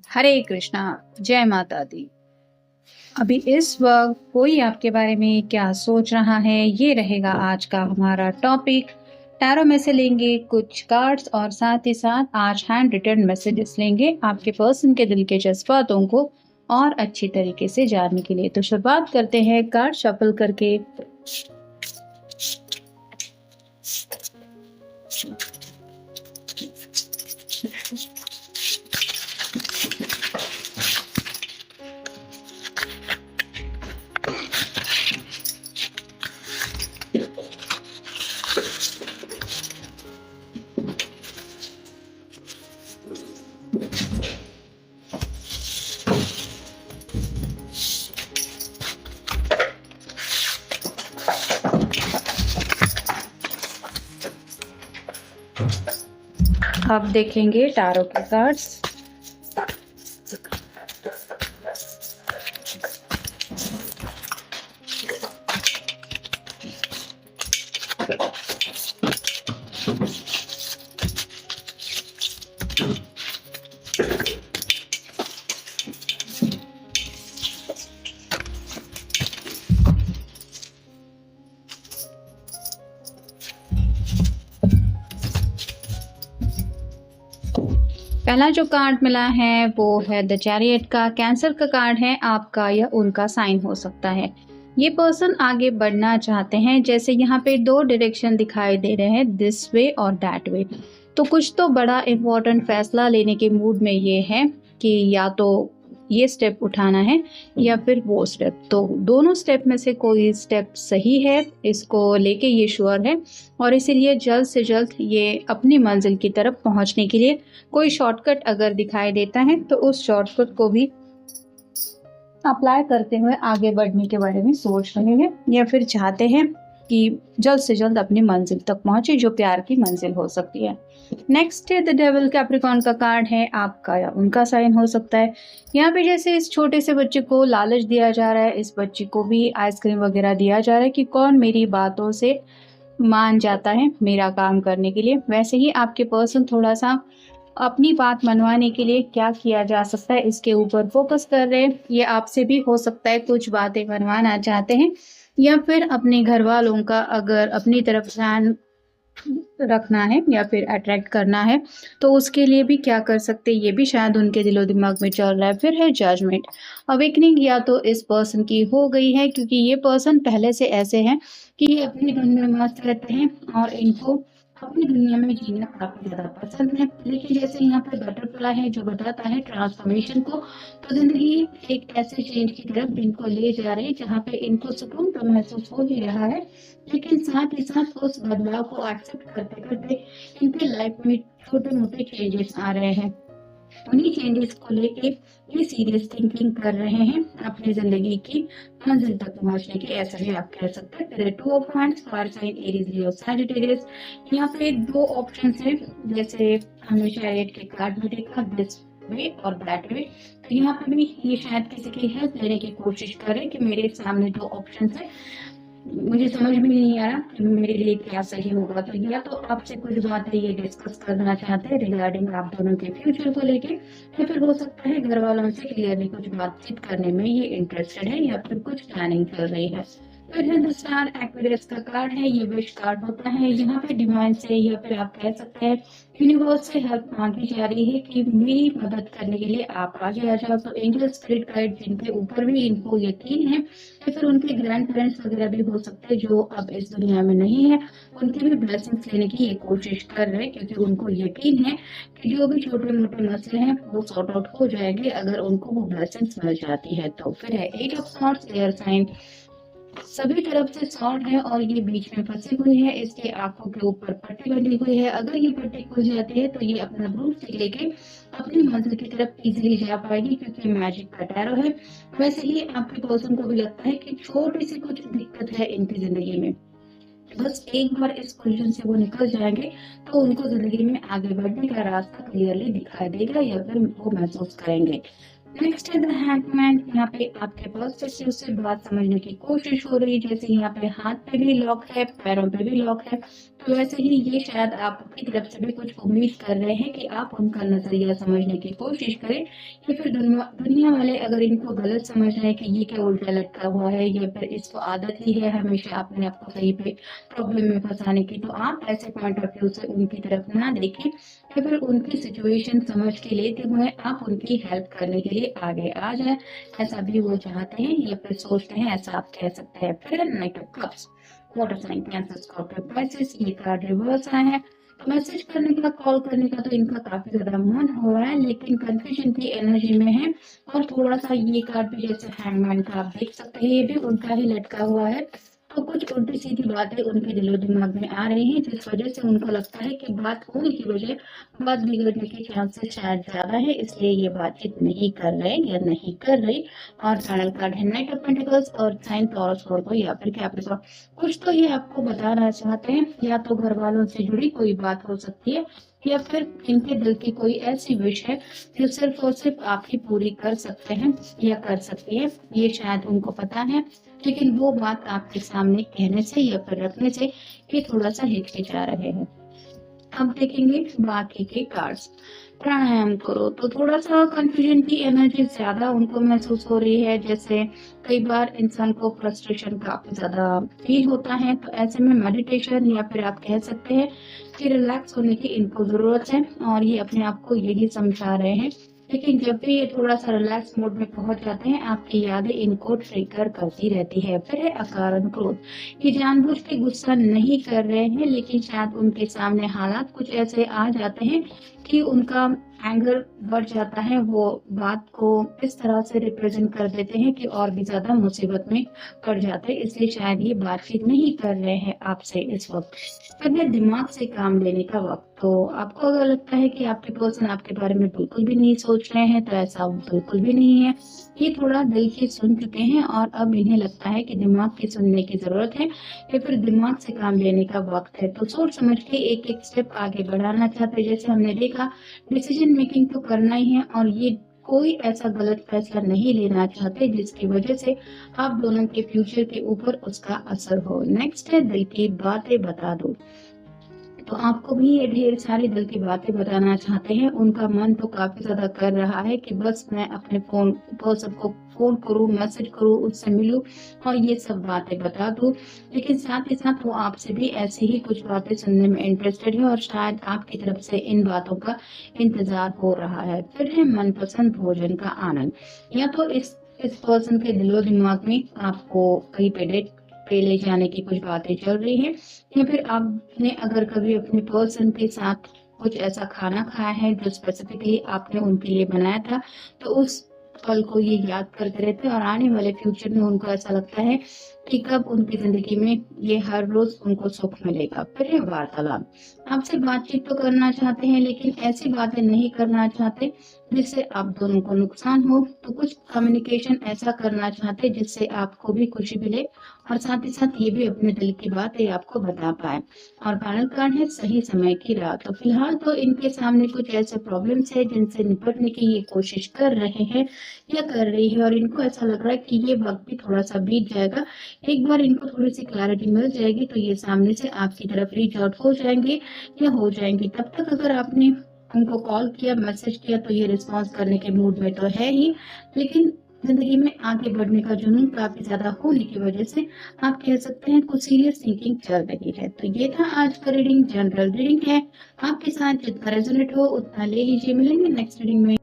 हरे कृष्णा। जय माता दी। अभी इस वक्त कोई आपके बारे में क्या सोच रहा है, ये रहेगा आज का हमारा टॉपिक। टैरो में से लेंगे कुछ कार्ड्स और साथ ही साथ आज हैंड रिटन मैसेजेस लेंगे आपके पर्सन के दिल के जज्बातों को और अच्छी तरीके से जानने के लिए। तो शुरुआत करते हैं कार्ड शफल करके। अब देखेंगे टैरो के कार्ड्स। पहला जो कार्ड मिला है वो है द चैरियट का। कैंसर का कार्ड है, आपका या उनका साइन हो सकता है। ये पर्सन आगे बढ़ना चाहते हैं, जैसे यहाँ पे दो डायरेक्शन दिखाई दे रहे हैं, दिस वे और दैट वे। तो कुछ तो बड़ा इम्पोर्टेंट फैसला लेने के मूड में ये है कि या तो ये स्टेप उठाना है या फिर वो स्टेप। तो दोनों स्टेप में से कोई स्टेप सही है, इसको लेके ये श्योर है और इसीलिए जल्द से जल्द ये अपनी मंजिल की तरफ पहुंचने के लिए कोई शॉर्टकट अगर दिखाई देता है तो उस शॉर्टकट को भी अप्लाई करते हुए आगे बढ़ने के बारे में सोच रहे हैं या फिर चाहते हैं कि जल्द से जल्द अपनी मंजिल तक पहुंचे, जो प्यार की मंजिल हो सकती है। नेक्स्ट है द डेविल। कैप्रिकॉर्न का कार्ड है, आपका या उनका साइन हो सकता है। यहाँ पे जैसे इस छोटे से बच्चे को लालच दिया जा रहा है, इस बच्चे को भी आइसक्रीम वगैरह दिया जा रहा है कि कौन मेरी बातों से मान जाता है मेरा काम करने के लिए। वैसे ही आपके पर्सन थोड़ा सा अपनी बात मनवाने के लिए क्या किया जा सकता है इसके ऊपर फोकस कर रहे हैं। ये आपसे भी हो सकता है कुछ बातें मनवाना चाहते हैं या फिर अपने घर वालों का अगर अपनी तरफ ध्यान रखना है या फिर अट्रैक्ट करना है तो उसके लिए भी क्या कर सकते हैं, ये भी शायद उनके दिलो दिमाग में चल रहा है। फिर है जजमेंट। अवेकनिंग या तो इस पर्सन की हो गई है, क्योंकि ये पर्सन पहले से ऐसे हैं कि ये अपनी दुनिया में मस्त रहते हैं और इनको अपनी दुनिया में जीना काफी ज्यादा पसंद है। लेकिन जैसे यहाँ पे बटरफ्लाई है जो बताता है ट्रांसफॉर्मेशन को, तो जिंदगी एक ऐसे चेंज की तरफ इनको ले जा रही है जहाँ पे इनको सुकून तो महसूस हो ही रहा है, लेकिन साथ ही साथ उस बदलाव को एक्सेप्ट करते करते इनके लाइफ में छोटे मोटे चेंजेस आ रहे हैं। उन्हीं चेंजेस को लेके ये सीरियस थिंकिंग कर रहे हैं अपनी जिंदगी की मंजिल तक पहुंचने की, ऐसा ही आप कह सकते हैं। फिर two of wands, fire sign Aries, Leo, Sagittarius. यहाँ पे दो ऑप्शंस हैं, जैसे हमने चैरियट के कार्ड में देखा, दिस वे और दैट वे। तो यहाँ पे भी ये शायद किसी की हेल्प लेने की कोशिश करें कि मेरे सामने दो ऑप्शंस है, मुझे समझ में नहीं आ रहा कि मेरे लिए क्या सही होगा। तो या तो आपसे कुछ बातें ये डिस्कस करना चाहते हैं रिगार्डिंग आप दोनों के फ्यूचर को लेके, या फिर हो सकता है घर वालों से क्लियरली कुछ बातचीत करने में ये इंटरेस्टेड है या फिर कुछ प्लानिंग चल रही है। फिर है द स्टार। एक्वेरियस का कार्ड है, ये विश कार्ड होता है। यहाँ पे डिवाइन से या फिर आप कह सकते हैं यूनिवर्स से हेल्प मांगी जा रही है कि मेरी मदद करने के लिए आप आगे आ जाओ। तो एंजल स्पिरिट गाइड जिनके ऊपर भी इनको यकीन है या फिर उनके ग्रैंड पेरेंट्स वगैरह भी हो सकते हैं जो अब इस दुनिया में नहीं है, उनकी भी ब्लेसिंग्स लेने की ये कोशिश कर रहे हैं, क्योंकि उनको यकीन है कि जो भी छोटे मोटे मसले हैं वो सॉर्ट आउट हो जाएंगे अगर उनको वो ब्लेसिंग्स मिल जाती है। तो फिर है eight of swords, air sign. सभी तरफ से सॉर्ड है और ये बीच में फंसी हुई है, इसके आंखों के ऊपर पट्टी बनी हुई है। अगर ये पट्टी खुल जाती है तो ये अपना ब्रूम से लेके अपनी मंजिल की तरफ इजीली जा पाएगी, क्योंकि मैजिक का टैरो है। वैसे ही आपके पर्सन को भी लगता है कि छोटी सी कुछ दिक्कत है इनकी जिंदगी में, बस एक बार इस पोजीशन से वो निकल जाएंगे तो उनको जिंदगी में आगे बढ़ने का रास्ता क्लियरली दिखाई देगा या फिर वो महसूस करेंगे। नेक्स्ट है द हैंगमैन। यहाँ पे आपके पास से उससे बात समझने की कोशिश हो रही है, जैसे यहाँ पे हाथ पे भी लॉक है, पैरों पे भी लॉक है, तो वैसे ही ये शायद आपकी तरफ से भी कुछ उम्मीद कर रहे हैं कि आप उनका नजरिया समझने की कोशिश करें, या फिर दुनिया वाले अगर इनको गलत समझ रहे हैं कि ये क्या उल्टा लटका हुआ है, या फिर इसको आदत ही है हमेशा अपने आप को कहीं पे प्रॉब्लम में फंसाने की, तो आप ऐसे पॉइंट ऑफ व्यू से उनकी तरफ ना देखें, या फिर उनकी सिचुएशन समझ के लेते हुए आप उनकी हेल्प करने के लिए आगे आ जाए, ऐसा भी वो चाहते हैं या फिर सोचते हैं, ऐसा आप कह सकते हैं। फिर knight of cups, water sign, Cancer, Scorpio, Pisces, ये कार्ड रिवर्स आए हैं। तो मैसेज करने का, कॉल करने का तो इनका काफी ज्यादा मन हो रहा है, लेकिन कंफ्यूजन की एनर्जी में है, और थोड़ा सा ये कार्ड भी जैसे हैंगमैन का आप देख सकते हैं, ये भी उनका ही लटका हुआ है, तो कुछ उल्टी सीधी बातें उनके दिलो दिमाग में आ रही हैं, जिस वजह से उनको लगता है कि बात होने की वजह बात बिगड़ने के चांसेस शायद ज्यादा है, इसलिए ये बातचीत नहीं कर रहे या नहीं कर रही। और फाइनल कार्ड है नाइट ऑफ पेंटिकल्स और साइन टॉरस वर्गो या फिर कैप्रिकॉर्न। कुछ तो ये आपको बताना चाहते हैं, या तो घर वालों से जुड़ी कोई बात हो सकती है, या फिर इनके दिल की कोई ऐसी विश है जो सिर्फ और सिर्फ आप ही पूरी कर सकते हैं या कर सकती है, ये शायद उनको पता है, लेकिन वो बात आपके सामने कहने से या फिर रखने से ये थोड़ा सा हिचकिचा रहे हैं। अब देखेंगे बाकी के कार्ड्स। प्राणायाम करो, तो थोड़ा सा कंफ्यूजन की एनर्जी ज्यादा उनको महसूस हो रही है, जैसे कई बार इंसान को फ्रस्ट्रेशन काफी ज्यादा फील होता है, तो ऐसे में मेडिटेशन या फिर आप कह सकते हैं कि रिलैक्स होने की इनको जरूरत है, और ये अपने आप को यही समझा रहे हैं। लेकिन जब भी ये थोड़ा सा रिलैक्स मोड में पहुंच जाते हैं, आपकी यादें इनको ट्रिगर करती रहती है। फिर है अकारण क्रोध, ये जानबूझ के गुस्सा नहीं कर रहे हैं, लेकिन शायद उनके सामने हालात कुछ ऐसे आ जाते हैं कि उनका एंगर बढ़ जाता है, वो बात को इस तरह से रिप्रेजेंट कर देते हैं कि और भी ज्यादा मुसीबत में पड़ जाते हैं, इसलिए शायद ये बातचीत नहीं कर रहे हैं आपसे इस वक्त। फिर है दिमाग से काम लेने का वक्त, तो आपको अगर लगता है कि आपके पर्सन आपके बारे में बिल्कुल भी नहीं सोच रहे हैं, तो ऐसा बिल्कुल भी नहीं है। ये थोड़ा दिल की सुन चुके हैं, और अब इन्हें लगता है कि दिमाग की सुनने की जरूरत है, या फिर दिमाग से काम लेने का वक्त है, तो सोच समझ के एक एक स्टेप आगे बढ़ाना चाहते हैं। जैसे हमने देखा, डिसीजन मेकिंग तो करना ही है, और ये कोई ऐसा गलत फैसला नहीं लेना चाहते जिसकी वजह से आप दोनों के फ्यूचर के ऊपर उसका असर हो। नेक्स्ट है दिल की बातें बता दो, तो आपको भी ये ढेर सारी दिल की बातें बताना चाहते हैं। उनका मन तो काफी ज्यादा कर रहा है कि बस मैं अपने फोन पर्सन को फोन करूं, मैसेज करूं, उससे मिलूं और ये सब बातें बता दूं, लेकिन साथ ही साथ वो आपसे भी ऐसी ही कुछ बातें सुनने में इंटरेस्टेड है, और शायद आपकी तरफ से इन बातों का इंतजार हो रहा है। फिर है मनपसंद भोजन का आनंद, या तो इस पर्सन के दिलो दिमाग में आपको कहीं पे डेट पे ले जाने की कुछ बातें चल रही हैं, या फिर आपने अगर कभी अपने पर्सन के साथ कुछ ऐसा खाना खाया है जो स्पेसिफिकली आपने उनके लिए बनाया था, तो उस पल को ये याद करते रहते हैं, और आने वाले फ्यूचर में उनको ऐसा लगता है कि कब उनकी जिंदगी में ये हर रोज उनको सुख मिलेगा। फिर है वार्तालाप, आपसे बातचीत तो करना चाहते हैं, लेकिन ऐसी बातें नहीं करना चाहते जिससे आप दोनों को नुकसान हो, तो कुछ कम्युनिकेशन ऐसा करना चाहते जिससे आपको भी खुशी मिले, और साथ ही साथ ये भी अपने दिल की बात है आपको बता पाए। और फाइनल कार्ड है सही समय की राह, तो फिलहाल तो इनके सामने कुछ ऐसे प्रॉब्लम्स है जिनसे निपटने की ये कोशिश कर रहे हैं या कर रही है, और इनको ऐसा लग रहा है कि ये वक्त भी थोड़ा सा बीत जाएगा, एक बार इनको थोड़ी सी क्लैरिटी मिल जाएगी तो ये सामने से आपकी तरफ रीच आउट हो जाएंगे या हो जाएंगे। तब तक अगर आपने उनको कॉल किया, मैसेज किया, तो ये रिस्पॉन्स करने के मूड में तो है ही, लेकिन जिंदगी में आगे बढ़ने का जुनून काफी ज्यादा होने की वजह से आप कह सकते हैं कुछ सीरियस थिंकिंग चल रही है। तो ये था आज का रीडिंग, जनरल रीडिंग है, आपके साथ जितना रेजोनेट हो उतना ले लीजिए। मिलेंगे नेक्स्ट रीडिंग में।